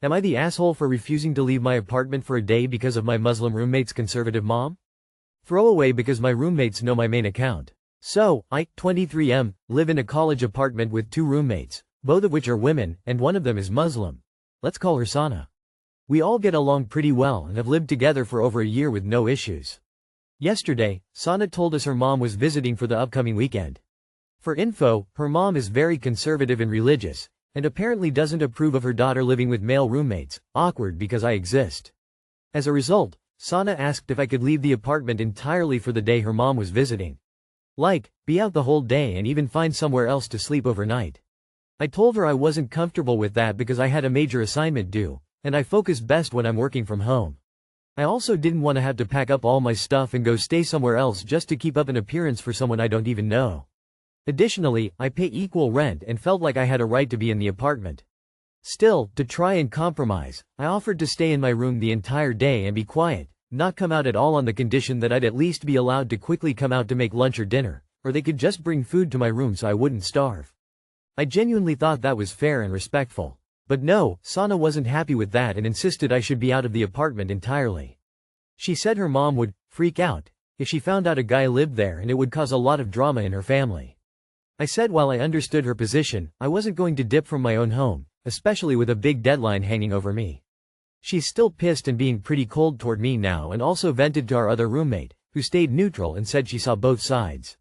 Am I the asshole for refusing to leave my apartment for a day because of my Muslim roommate's conservative mom? Throwaway because my roommates know my main account. So, I, 23M, live in a college apartment with 2 roommates, both of which are women, and one of them is Muslim. Let's call her Sana. We all get along pretty well and have lived together for over a year with no issues. Yesterday, Sana told us her mom was visiting for the upcoming weekend. For info, her mom is very conservative and religious, and apparently doesn't approve of her daughter living with male roommates. Awkward because I exist. As a result, Sana asked if I could leave the apartment entirely for the day her mom was visiting. Like, be out the whole day and even find somewhere else to sleep overnight. I told her I wasn't comfortable with that because I had a major assignment due, and I focus best when I'm working from home. I also didn't want to have to pack up all my stuff and go stay somewhere else just to keep up an appearance for someone I don't even know. Additionally, I pay equal rent and felt like I had a right to be in the apartment. Still, to try and compromise, I offered to stay in my room the entire day and be quiet, not come out at all on the condition that I'd at least be allowed to quickly come out to make lunch or dinner, or they could just bring food to my room so I wouldn't starve. I genuinely thought that was fair and respectful. But no, Sana wasn't happy with that and insisted I should be out of the apartment entirely. She said her mom would freak out if she found out a guy lived there and it would cause a lot of drama in her family. I said while I understood her position, I wasn't going to dip from my own home, especially with a big deadline hanging over me. She's still pissed and being pretty cold toward me now and also vented to our other roommate, who stayed neutral and said she saw both sides.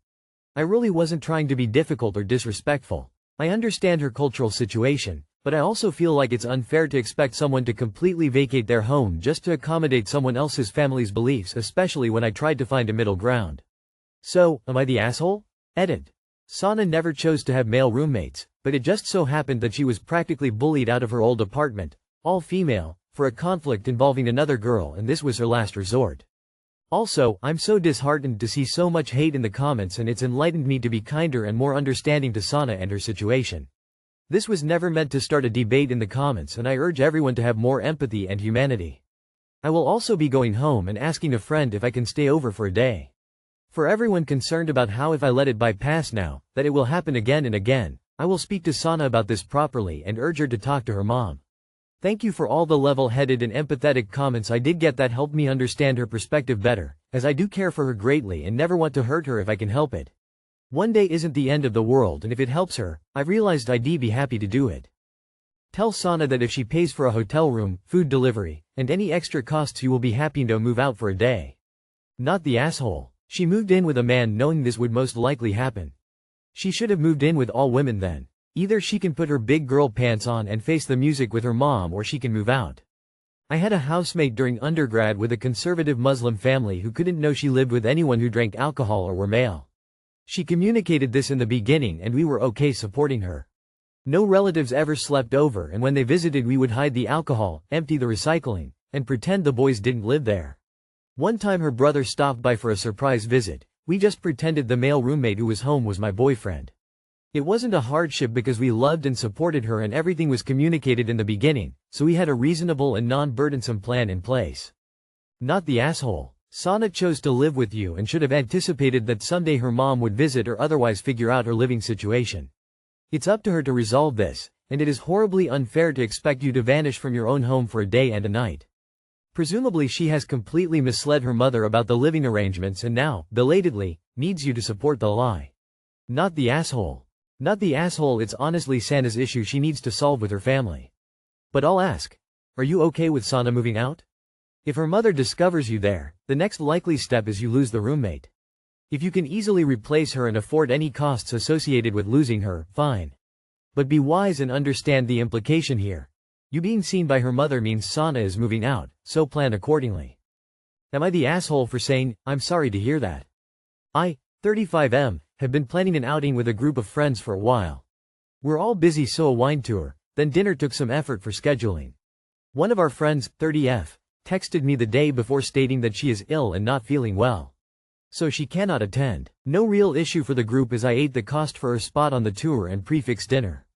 I really wasn't trying to be difficult or disrespectful. I understand her cultural situation, but I also feel like it's unfair to expect someone to completely vacate their home just to accommodate someone else's family's beliefs, especially when I tried to find a middle ground. So, am I the asshole? Edit. Sana never chose to have male roommates, but it just so happened that she was practically bullied out of her old apartment, all female, for a conflict involving another girl, and this was her last resort. Also, I'm so disheartened to see so much hate in the comments, and it's enlightened me to be kinder and more understanding to Sana and her situation. This was never meant to start a debate in the comments, and I urge everyone to have more empathy and humanity. I will also be going home and asking a friend if I can stay over for a day. For everyone concerned about how if I let it bypass now, that it will happen again and again, I will speak to Sana about this properly and urge her to talk to her mom. Thank you for all the level-headed and empathetic comments I did get that helped me understand her perspective better, as I do care for her greatly and never want to hurt her if I can help it. One day isn't the end of the world, and if it helps her, I've realized I'd be happy to do it. Tell Sana that if she pays for a hotel room, food delivery, and any extra costs you will be happy to move out for a day. Not the asshole. She moved in with a man knowing this would most likely happen. She should have moved in with all women then. Either she can put her big girl pants on and face the music with her mom, or she can move out. I had a housemate during undergrad with a conservative Muslim family who couldn't know she lived with anyone who drank alcohol or were male. She communicated this in the beginning and we were okay supporting her. No relatives ever slept over, and when they visited we would hide the alcohol, empty the recycling, and pretend the boys didn't live there. One time her brother stopped by for a surprise visit. We just pretended the male roommate who was home was my boyfriend. It wasn't a hardship because we loved and supported her and everything was communicated in the beginning, so we had a reasonable and non-burdensome plan in place. Not the asshole. Sana chose to live with you and should have anticipated that someday her mom would visit or otherwise figure out her living situation. It's up to her to resolve this, and it is horribly unfair to expect you to vanish from your own home for a day and a night. Presumably she has completely misled her mother about the living arrangements and now, belatedly, needs you to support the lie. Not the asshole. Not the asshole. It's honestly Sana's issue she needs to solve with her family. But I'll ask, are you okay with Sana moving out? If her mother discovers you there, the next likely step is you lose the roommate. If you can easily replace her and afford any costs associated with losing her, fine. But be wise and understand the implication here. You being seen by her mother means Sana is moving out, so plan accordingly. Am I the asshole for saying, I'm sorry to hear that? I, 35M, have been planning an outing with a group of friends for a while. We're all busy, so a wine tour, then dinner took some effort for scheduling. One of our friends, 30F, texted me the day before stating that she is ill and not feeling well. So she cannot attend. No real issue for the group as I ate the cost for her spot on the tour and prefix dinner.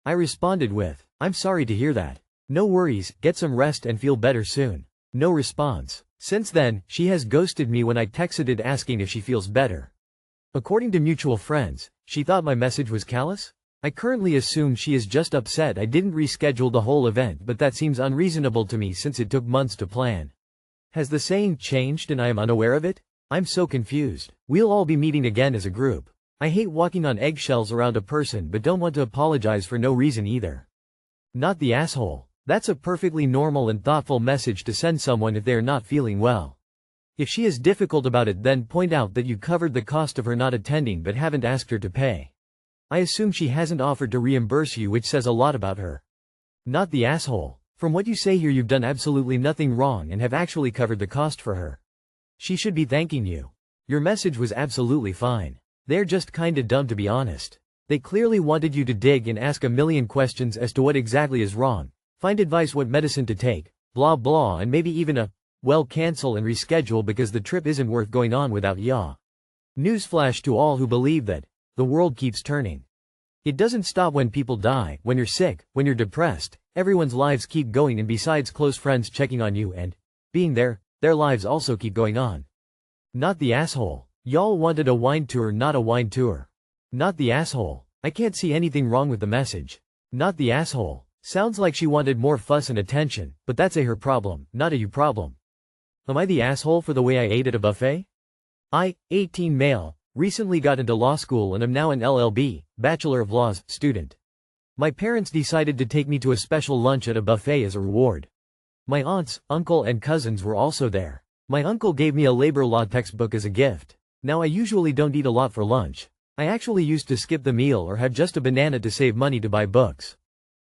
I responded with, I'm sorry to hear that. No worries, get some rest and feel better soon. No response. Since then, she has ghosted me when I texted asking if she feels better. According to mutual friends, she thought my message was callous? I currently assume she is just upset I didn't reschedule the whole event, but that seems unreasonable to me since it took months to plan. Has the saying changed and I am unaware of it? I'm so confused. We'll all be meeting again as a group. I hate walking on eggshells around a person but don't want to apologize for no reason either. Not the asshole. That's a perfectly normal and thoughtful message to send someone if they are not feeling well. If she is difficult about it, then point out that you covered the cost of her not attending but haven't asked her to pay. I assume she hasn't offered to reimburse you, which says a lot about her. Not the asshole. From what you say here, you've done absolutely nothing wrong and have actually covered the cost for her. She should be thanking you. Your message was absolutely fine. They're just kinda dumb, to be honest. They clearly wanted you to dig and ask a million questions as to what exactly is wrong, find advice what medicine to take, blah blah, and maybe even cancel and reschedule because the trip isn't worth going on without ya. Newsflash to all who believe that the world keeps turning. It doesn't stop when people die, when you're sick, when you're depressed, everyone's lives keep going, and besides close friends checking on you and being there, their lives also keep going on. Not the asshole. Y'all wanted a wine tour, not a wine tour. Not the asshole. I can't see anything wrong with the message. Not the asshole. Sounds like she wanted more fuss and attention, but that's her problem, not a you problem. Am I the asshole for the way I ate at a buffet? I, 18 male, recently got into law school and am now an LLB, Bachelor of Laws, student. My parents decided to take me to a special lunch at a buffet as a reward. My aunts, uncle and cousins were also there. My uncle gave me a labor law textbook as a gift. Now I usually don't eat a lot for lunch. I actually used to skip the meal or have just a banana to save money to buy books.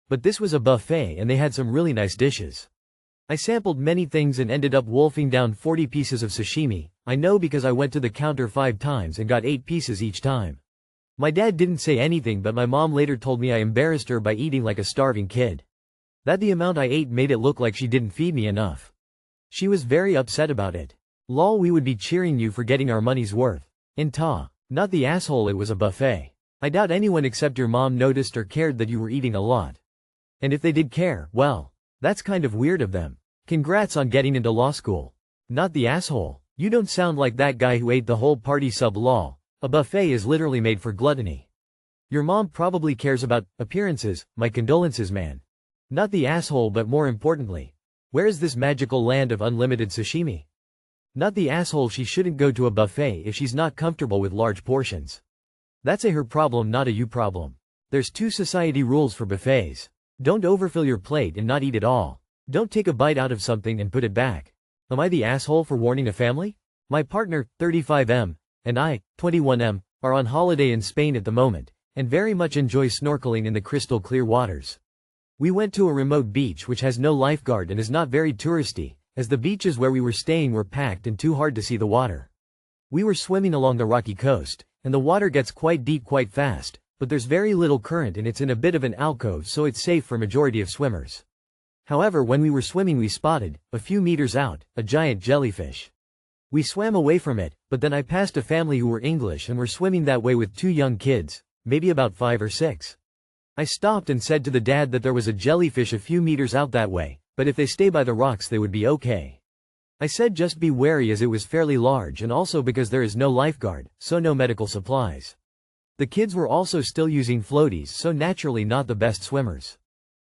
But this was a buffet and they had some really nice dishes. I sampled many things and ended up wolfing down 40 pieces of sashimi. I know because I went to the counter 5 times and got 8 pieces each time. My dad didn't say anything, but my mom later told me I embarrassed her by eating like a starving kid. That the amount I ate made it look like she didn't feed me enough. She was very upset about it. Lol, we would be cheering you for getting our money's worth. Not the asshole, it was a buffet. I doubt anyone except your mom noticed or cared that you were eating a lot. And if they did care, well, that's kind of weird of them. Congrats on getting into law school. Not the asshole. You don't sound like that guy who ate the whole party lol. A buffet is literally made for gluttony. Your mom probably cares about appearances. My condolences, man. Not the asshole, but more importantly, where is this magical land of unlimited sashimi? Not the asshole, she shouldn't go to a buffet if she's not comfortable with large portions. That's her problem, not a you problem. There's 2 society rules for buffets. Don't overfill your plate and not eat it all. Don't take a bite out of something and put it back. Am I the asshole for warning a family? My partner, 35M, and I, 21M, are on holiday in Spain at the moment, and very much enjoy snorkeling in the crystal clear waters. We went to a remote beach which has no lifeguard and is not very touristy, as the beaches where we were staying were packed and too hard to see the water. We were swimming along the rocky coast, and the water gets quite deep quite fast, but there's very little current and it's in a bit of an alcove, so it's safe for majority of swimmers. However, when we were swimming we spotted, a few meters out, a giant jellyfish. We swam away from it, but then I passed a family who were English and were swimming that way with 2 young kids, maybe about 5 or 6. I stopped and said to the dad that there was a jellyfish a few meters out that way, but if they stay by the rocks they would be okay. I said just be wary as it was fairly large and also because there is no lifeguard, so no medical supplies. The kids were also still using floaties, so naturally not the best swimmers.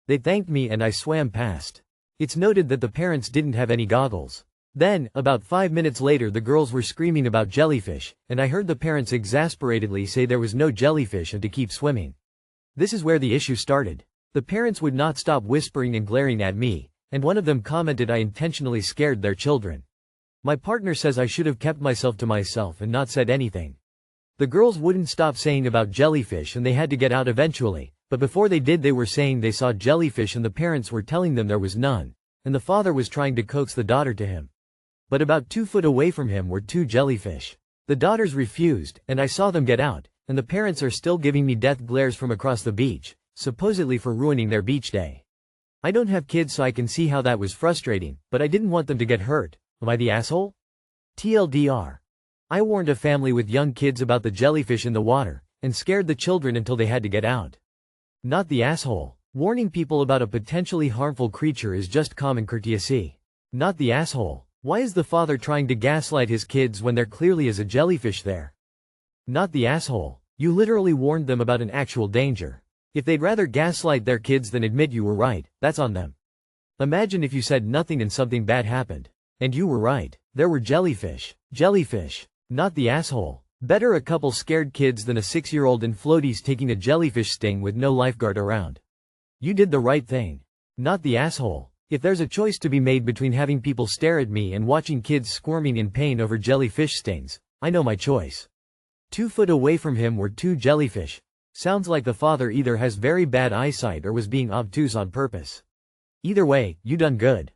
They thanked me and I swam past. It's noted that the parents didn't have any goggles. Then, about 5 minutes later, the girls were screaming about jellyfish, and I heard the parents exasperatedly say there was no jellyfish and to keep swimming. This is where the issue started. The parents would not stop whispering and glaring at me, and one of them commented I intentionally scared their children. My partner says I should have kept myself to myself and not said anything. The girls wouldn't stop saying about jellyfish and they had to get out eventually, but before they did they were saying they saw jellyfish and the parents were telling them there was none, and the father was trying to coax the daughter to him. But about 2 foot away from him were 2 jellyfish. The daughters refused, and I saw them get out, and the parents are still giving me death glares from across the beach, supposedly for ruining their beach day. I don't have kids so I can see how that was frustrating, but I didn't want them to get hurt. Am I the asshole? TLDR. I warned a family with young kids about the jellyfish in the water, and scared the children until they had to get out. Not the asshole. Warning people about a potentially harmful creature is just common courtesy. Not the asshole. Why is the father trying to gaslight his kids when there clearly is a jellyfish there? Not the asshole. You literally warned them about an actual danger. If they'd rather gaslight their kids than admit you were right, that's on them. Imagine if you said nothing and something bad happened. And you were right. There were jellyfish. Jellyfish. Not the asshole. Better a couple scared kids than a 6-year-old in floaties taking a jellyfish sting with no lifeguard around. You did the right thing. Not the asshole. If there's a choice to be made between having people stare at me and watching kids squirming in pain over jellyfish stings, I know my choice. 2 foot away from him were 2 jellyfish. Sounds like the father either has very bad eyesight or was being obtuse on purpose. Either way, you done good.